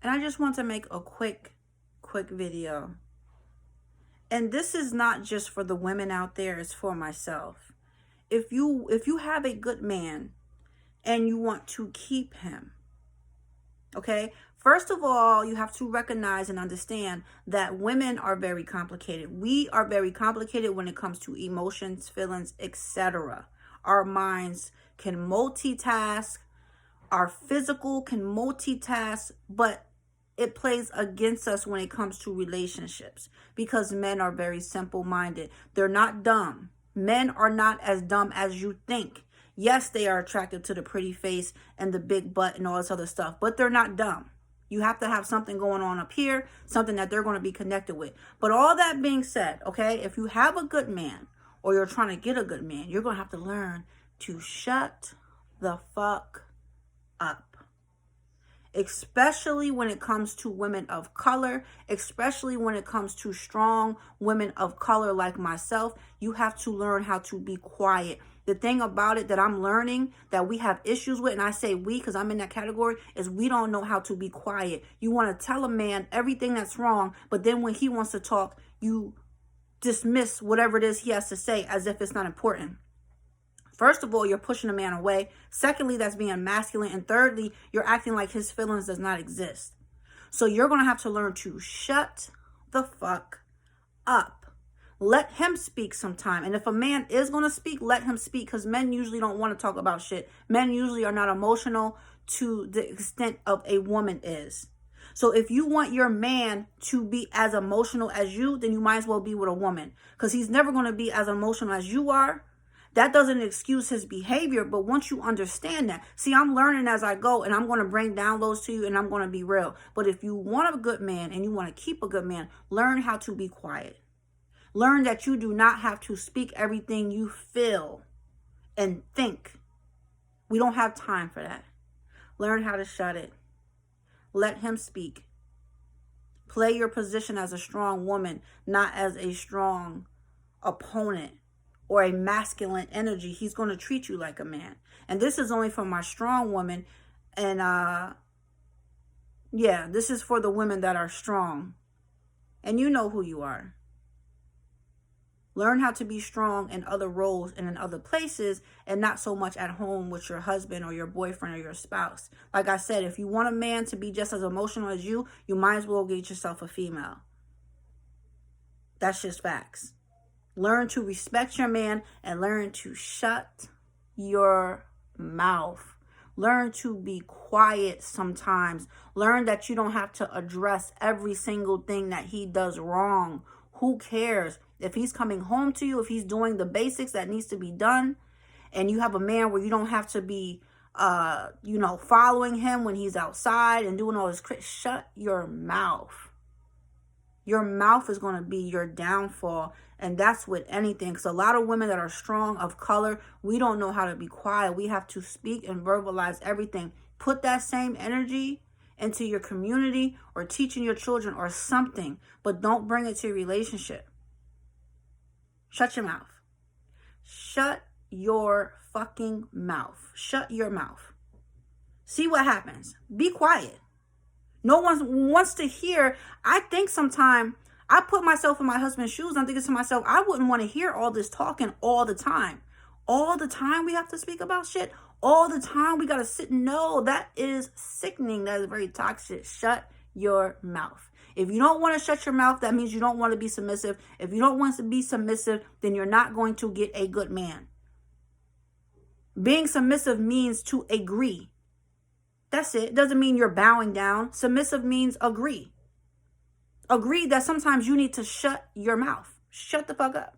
And I just want to make a quick video. And this is not just for the women out there, it's for myself. If you have a good man and you want to keep him, okay? First of all, you have to recognize and understand that women are very complicated. We are very complicated when it comes to emotions, feelings, etc. Our minds can multitask, our physical can multitask, but it plays against us when it comes to relationships because men are very simple-minded. They're not dumb. Men are not as dumb as you think. Yes, they are attracted to the pretty face and the big butt and all this other stuff, but they're not dumb. You have to have something going on up here, something that they're going to be connected with. But all that being said, okay, if you have a good man or you're trying to get a good man, you're going to have to learn to shut the fuck up. Especially when it comes to women of color, especially when it comes to strong women of color like myself, you have to learn how to be quiet. The thing about it that I'm learning that we have issues with, and I say we because I'm in that category, is we don't know how to be quiet. You want to tell a man everything that's wrong, but then when he wants to talk, you dismiss whatever it is he has to say as if it's not important. First of all, you're pushing a man away. Secondly, that's being masculine. And thirdly, you're acting like his feelings does not exist. So you're going to have to learn to shut the fuck up. Let him speak sometime. And if a man is going to speak, let him speak, because men usually don't want to talk about shit. Men usually are not emotional to the extent of a woman is. So if you want your man to be as emotional as you, then you might as well be with a woman, because he's never going to be as emotional as you are. That doesn't excuse his behavior, but once you understand that, see, I'm learning as I go, and I'm going to bring downloads to you, and I'm going to be real. But if you want a good man and you want to keep a good man, learn how to be quiet. Learn that you do not have to speak everything you feel and think. We don't have time for that. Learn how to shut it. Let him speak. Play your position as a strong woman, not as a strong opponent or a masculine energy. He's going to treat you like a man. And this is only for my strong woman. And yeah, this is for the women that are strong. And you know who you are. Learn how to be strong in other roles and in other places, and not so much at home with your husband or your boyfriend or your spouse. Like I said, if you want a man to be just as emotional as you might as well get yourself a female. That's just facts. Learn to respect your man and learn to shut your mouth. Learn to be quiet sometimes. Learn that you don't have to address every single thing that he does wrong. Who cares? If he's coming home to you, if he's doing the basics that needs to be done, and you have a man where you don't have to be, following him when he's outside and doing all this crap, shut your mouth. Your mouth is going to be your downfall. And that's with anything. Because a lot of women that are strong of color, we don't know how to be quiet. We have to speak and verbalize everything. Put that same energy into your community or teaching your children or something. But don't bring it to your relationship. Shut your mouth. Shut your fucking mouth. Shut your mouth. See what happens. Be quiet. No one wants to hear. I think sometimes I put myself in my husband's shoes. I'm thinking to myself, I wouldn't want to hear all this talking all the time. All the time we have to speak about shit. All the time we got to sit. No, that is sickening. That is very toxic. Shut your mouth. If you don't want to shut your mouth, that means you don't want to be submissive. If you don't want to be submissive, then you're not going to get a good man. Being submissive means to agree. That's it. It doesn't mean you're bowing down. Submissive means agree. Agree that sometimes you need to shut your mouth. Shut the fuck up.